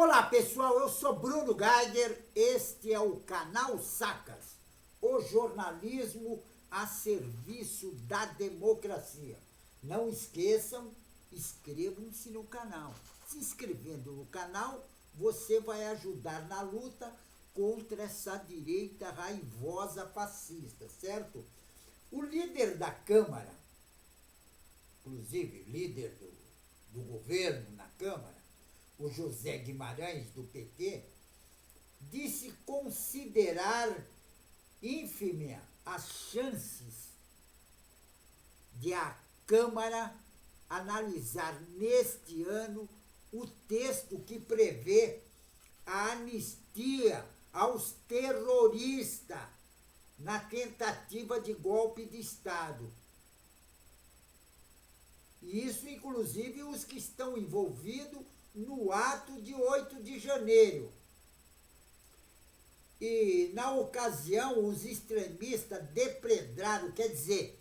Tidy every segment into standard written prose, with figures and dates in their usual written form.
Olá pessoal, eu sou Bruno Geiger, este é o canal Sacas, o jornalismo a serviço da democracia. Não esqueçam, inscrevam-se no canal. Se inscrevendo no canal, você vai ajudar na luta contra essa direita raivosa fascista, certo? O líder da Câmara, inclusive líder do governo na Câmara, o José Guimarães, do PT, disse considerar ínfima as chances de a Câmara analisar neste ano o texto que prevê a anistia aos terroristas na tentativa de golpe de Estado. E isso, inclusive, os que estão envolvidos no ato de 8 de janeiro. E, na ocasião, os extremistas depredaram, quer dizer,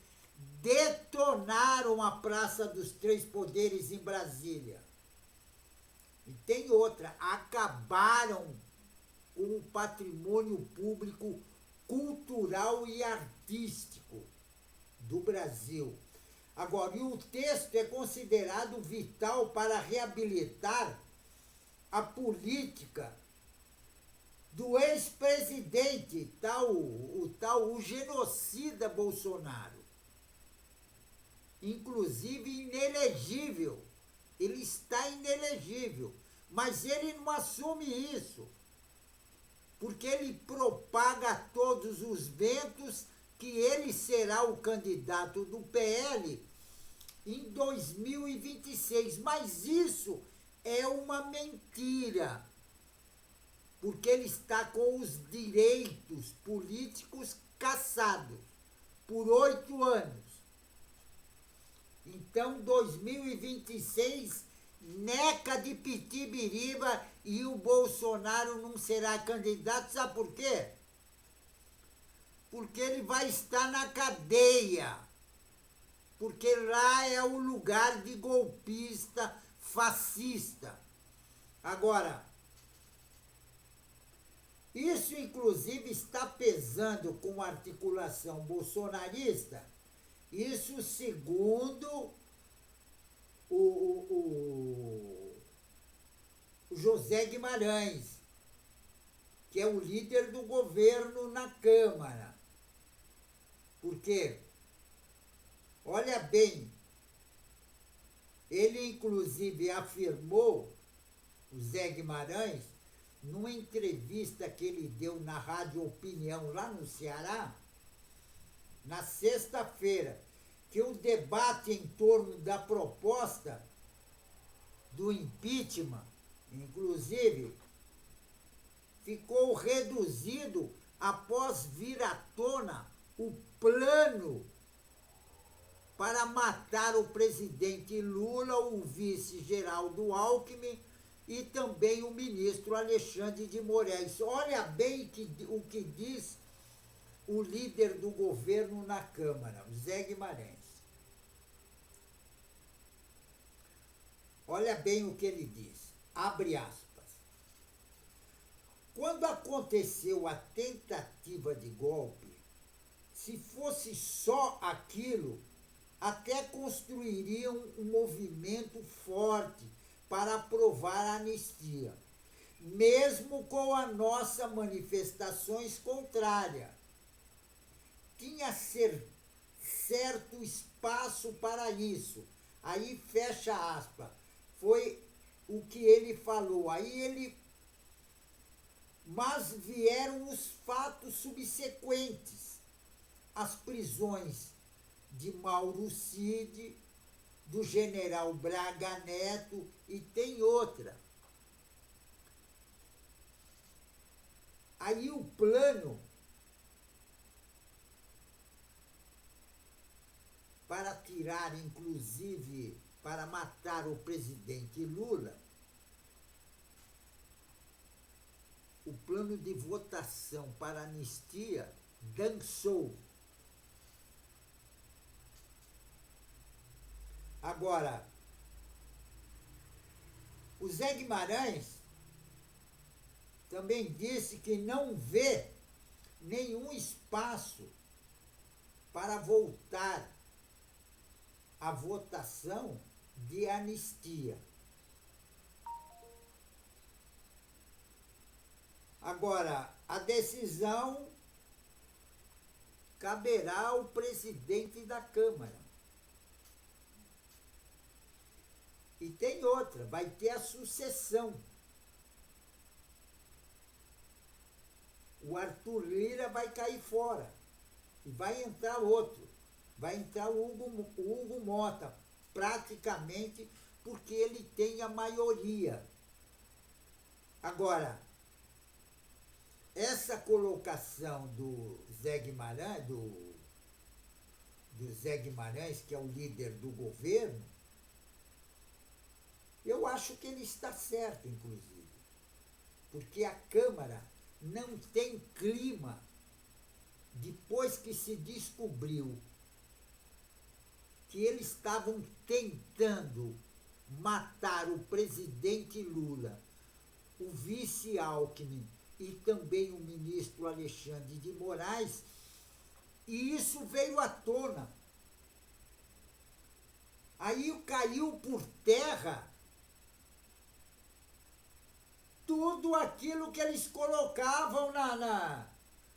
detonaram a Praça dos Três Poderes em Brasília. E tem outra, acabaram com o patrimônio público cultural e artístico do Brasil. Agora, e o texto é considerado vital para reabilitar a política do ex-presidente, o genocida Bolsonaro. Inclusive inelegível. Ele está inelegível, mas ele não assume isso, porque ele propaga a todos os ventos que ele será o candidato do PL em 2026. Mas isso é uma mentira, porque ele está com os direitos políticos cassados por 8 anos. Então, 2026, neca de pitibiriba e o Bolsonaro não será candidato. Sabe por quê? Porque ele vai estar na cadeia. Porque lá é o lugar de golpista fascista. Agora, isso inclusive está pesando com a articulação bolsonarista, isso segundo o José Guimarães, que é o líder do governo na Câmara. Porque, olha bem, ele inclusive afirmou, o Zé Guimarães, numa entrevista que ele deu na Rádio Opinião, lá no Ceará, na sexta-feira, que o debate em torno da proposta do impeachment, inclusive, ficou reduzido após vir à tona o plano para matar o presidente Lula, o vice Geraldo Alckmin e também o ministro Alexandre de Moraes. Olha bem o que diz o líder do governo na Câmara, o Zé Guimarães. Olha bem o que ele diz, abre aspas. Quando aconteceu a tentativa de golpe, se fosse só aquilo, até construiriam um movimento forte para aprovar a anistia, mesmo com as nossas manifestações contrárias. Tinha certo espaço para isso. Aí fecha aspas. Foi o que ele falou. Mas vieram os fatos subsequentes. As prisões de Mauro Cid, do general Braga Neto, e tem outra. Aí o plano para tirar, inclusive, para matar o presidente Lula, o plano de votação para anistia dançou. Agora, o Zé Guimarães também disse que não vê nenhum espaço para voltar à votação de anistia. Agora, a decisão caberá ao presidente da Câmara. E tem outra, vai ter a sucessão. O Arthur Lira vai cair fora e vai entrar outro. Vai entrar o Hugo Mota, praticamente porque ele tem a maioria. Agora, essa colocação do Zé Guimarães, que é o líder do governo, eu acho que ele está certo, inclusive, porque a Câmara não tem clima depois que se descobriu que eles estavam tentando matar o presidente Lula, o vice Alckmin e também o ministro Alexandre de Moraes, e isso veio à tona. Aí caiu por terra tudo aquilo que eles colocavam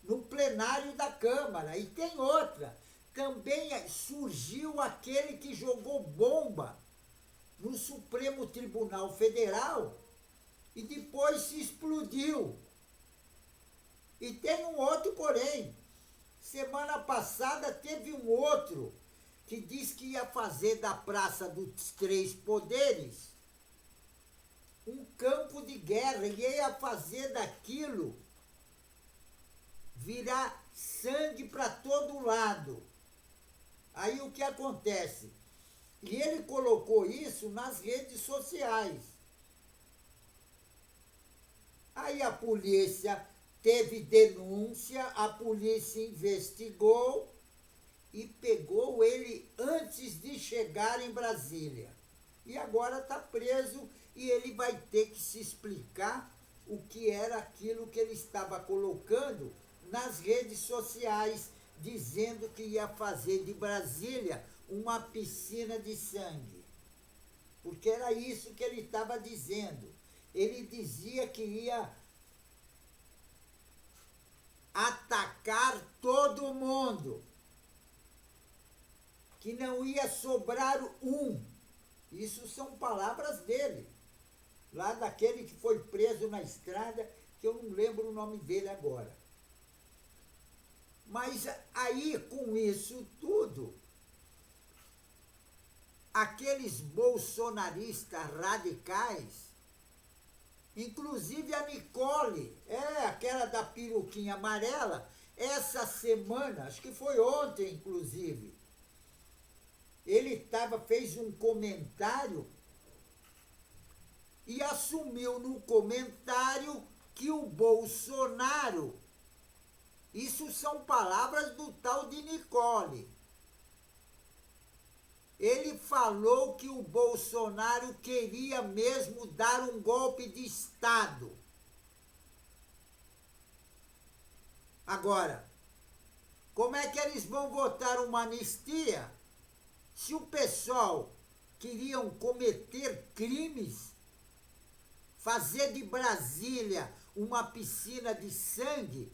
no plenário da Câmara. E tem outra, também surgiu aquele que jogou bomba no Supremo Tribunal Federal e depois se explodiu. E tem um outro, porém. Semana passada teve um outro que disse que ia fazer da Praça dos Três Poderes um campo de guerra. Ele ia fazer daquilo virar sangue para todo lado. Aí o que acontece? E ele colocou isso nas redes sociais. Aí a polícia teve denúncia, a polícia investigou e pegou ele antes de chegar em Brasília. E agora está preso e ele vai ter que se explicar o que era aquilo que ele estava colocando nas redes sociais, dizendo que ia fazer de Brasília uma piscina de sangue. Porque era isso que ele estava dizendo. Ele dizia que ia atacar todo mundo, que não ia sobrar um. Isso são palavras dele, lá daquele que foi preso na estrada, que eu não lembro o nome dele agora. Mas aí, com isso tudo, aqueles bolsonaristas radicais, inclusive a Nicole, aquela da peruquinha amarela, essa semana, acho que foi ontem, inclusive, ele fez um comentário e assumiu no comentário que o Bolsonaro, isso são palavras do tal de Nicole, ele falou que o Bolsonaro queria mesmo dar um golpe de Estado. Agora, como é que eles vão votar uma anistia se o pessoal queriam cometer crimes, fazer de Brasília uma piscina de sangue,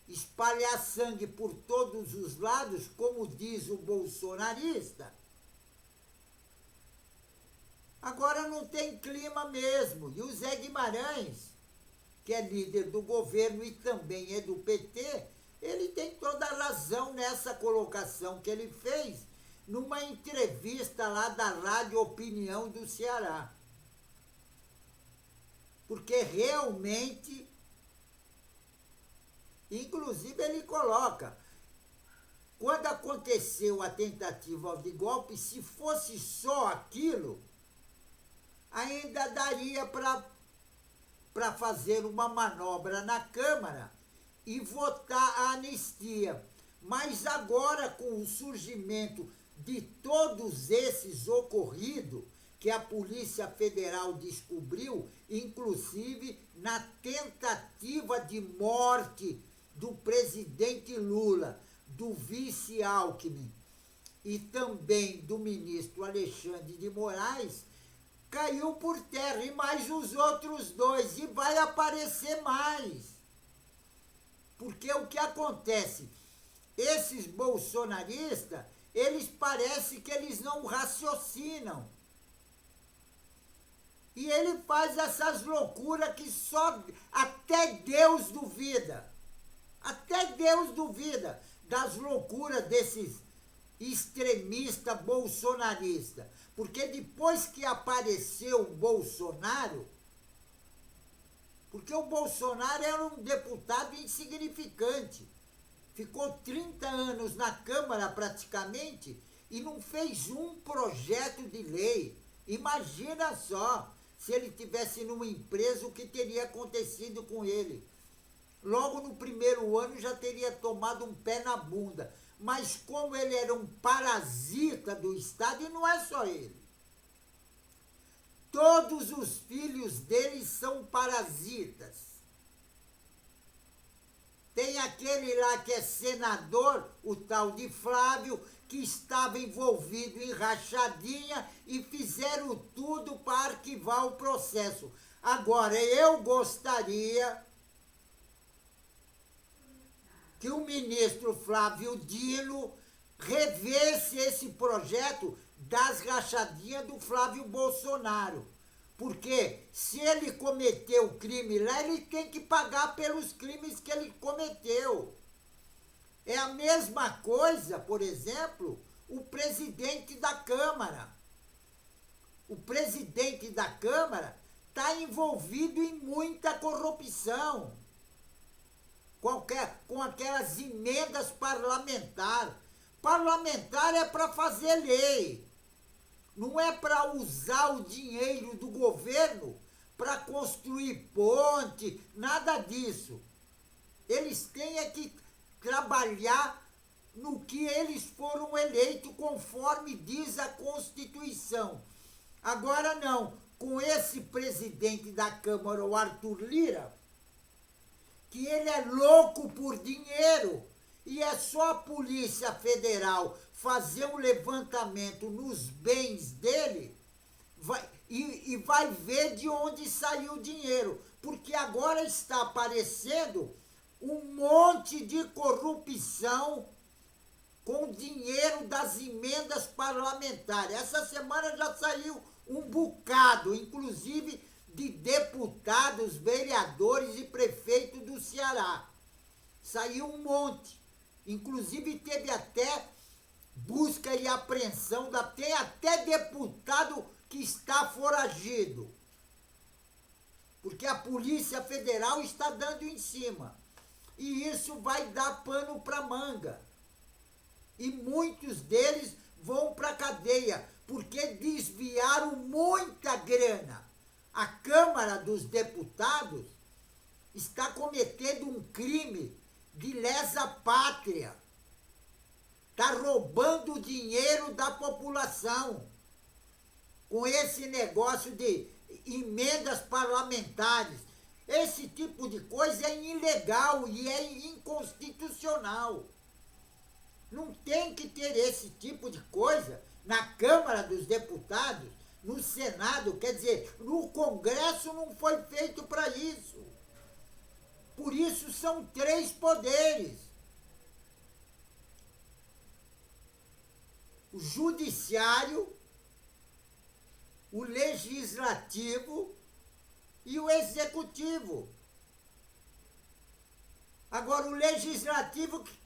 espalhar sangue por todos os lados, como diz o bolsonarista? Agora não tem clima mesmo. E o Zé Guimarães, que é líder do governo e também é do PT, ele tem toda a razão nessa colocação que ele fez numa entrevista lá da Rádio Opinião do Ceará. Porque realmente, inclusive ele coloca, quando aconteceu a tentativa de golpe, se fosse só aquilo, ainda daria para fazer uma manobra na Câmara e votar a anistia. Mas agora, com o surgimento de todos esses ocorridos, que a Polícia Federal descobriu, inclusive na tentativa de morte do presidente Lula, do vice Alckmin e também do ministro Alexandre de Moraes, caiu por terra, e mais os outros dois, e vai aparecer mais. Porque o que acontece? Esses bolsonaristas, eles parecem que eles não raciocinam. E ele faz essas loucuras que só até Deus duvida. Até Deus duvida das loucuras desses extremistas bolsonaristas. Porque depois que apareceu o Bolsonaro, porque o Bolsonaro era um deputado insignificante, ficou 30 anos na Câmara praticamente e não fez um projeto de lei. Imagina só, se ele tivesse numa empresa, o que teria acontecido com ele. Logo no primeiro ano já teria tomado um pé na bunda. Mas como ele era um parasita do Estado, e não é só ele. Todos os filhos dele são parasitas. Tem aquele lá que é senador, o tal de Flávio, que estava envolvido em rachadinha e fizeram tudo para arquivar o processo. Agora, eu gostaria que o ministro Flávio Dino revesse esse projeto das rachadinhas do Flávio Bolsonaro. Porque se ele cometeu crime lá, ele tem que pagar pelos crimes que ele cometeu. É a mesma coisa, por exemplo, o presidente da Câmara. O presidente da Câmara está envolvido em muita corrupção. Com aquelas emendas parlamentares. Parlamentar é para fazer lei. Não é para usar o dinheiro do governo para construir ponte, nada disso. Eles têm é que trabalhar no que eles foram eleitos, conforme diz a Constituição. Agora não, com esse presidente da Câmara, o Arthur Lira, que ele é louco por dinheiro, e é só a Polícia Federal fazer um levantamento nos bens dele e vai ver de onde saiu o dinheiro. Porque agora está aparecendo um monte de corrupção com dinheiro das emendas parlamentares. Essa semana já saiu um bocado, inclusive de deputados, vereadores e prefeitos do Ceará. Saiu um monte. Inclusive teve até busca e apreensão, tem até deputado que está foragido. Porque a Polícia Federal está dando em cima. E isso vai dar pano para manga. E muitos deles vão para a cadeia, porque desviaram muita grana. A Câmara dos Deputados está cometendo um crime de lesa pátria. Está roubando o dinheiro da população com esse negócio de emendas parlamentares. Esse tipo de coisa é ilegal e é inconstitucional. Não tem que ter esse tipo de coisa na Câmara dos Deputados, no Senado, quer dizer, no Congresso não foi feito para isso. Por isso são 3 poderes. O Judiciário, o Legislativo e o Executivo. Agora, o Legislativo que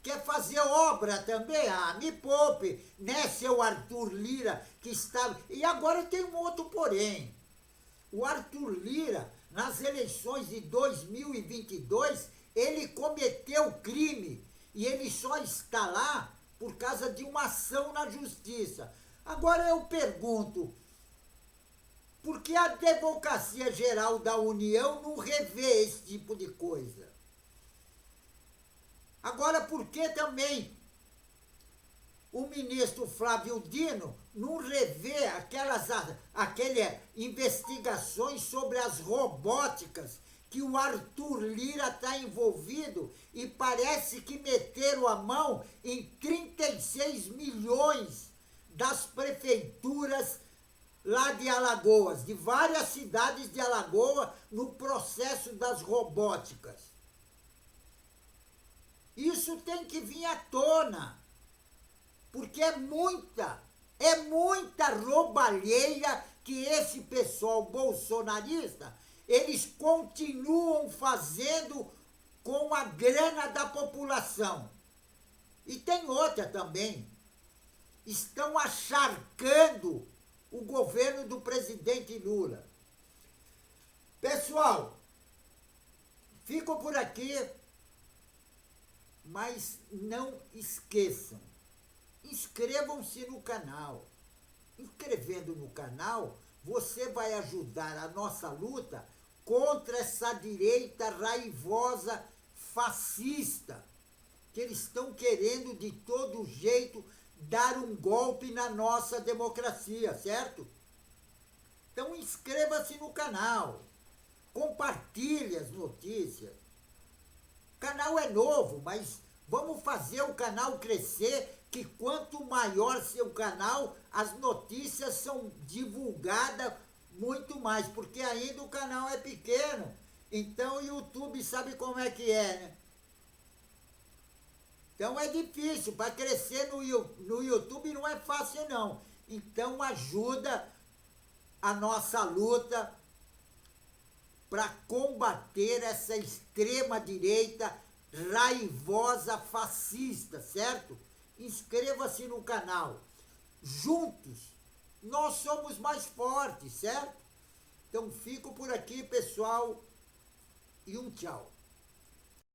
quer fazer obra também, me poupe, né, seu Arthur Lira, que está... E agora tem um outro porém. O Arthur Lira, nas eleições de 2022, ele cometeu crime e ele só está lá por causa de uma ação na justiça. Agora eu pergunto, por que a Advocacia Geral da União não revê esse tipo de coisa? Agora, por que também o ministro Flávio Dino não revê aquelas investigações sobre as robóticas que o Arthur Lira está envolvido e parece que meteram a mão em 36 milhões das prefeituras lá de Alagoas, de várias cidades de Alagoas, no processo das robóticas. Isso tem que vir à tona, porque é muita roubalheira que esse pessoal bolsonarista, eles continuam fazendo com a grana da população. E tem outra também. Estão acharcando o governo do presidente Lula. Pessoal, fico por aqui, mas não esqueçam, inscrevam-se no canal. Inscrevendo no canal, você vai ajudar a nossa luta contra essa direita raivosa, fascista, que eles estão querendo de todo jeito dar um golpe na nossa democracia, certo? Então inscreva-se no canal, compartilhe as notícias. O canal é novo, mas vamos fazer o canal crescer, que quanto maior seu canal, as notícias são divulgadas muito mais, porque ainda o canal é pequeno. Então o YouTube sabe como é que é, né? Então é difícil, para crescer no YouTube não é fácil não. Então ajuda a nossa luta para combater essa extrema direita raivosa, fascista, certo? Inscreva-se no canal. Juntos, nós somos mais fortes, certo? Então fico por aqui, pessoal, e um tchau.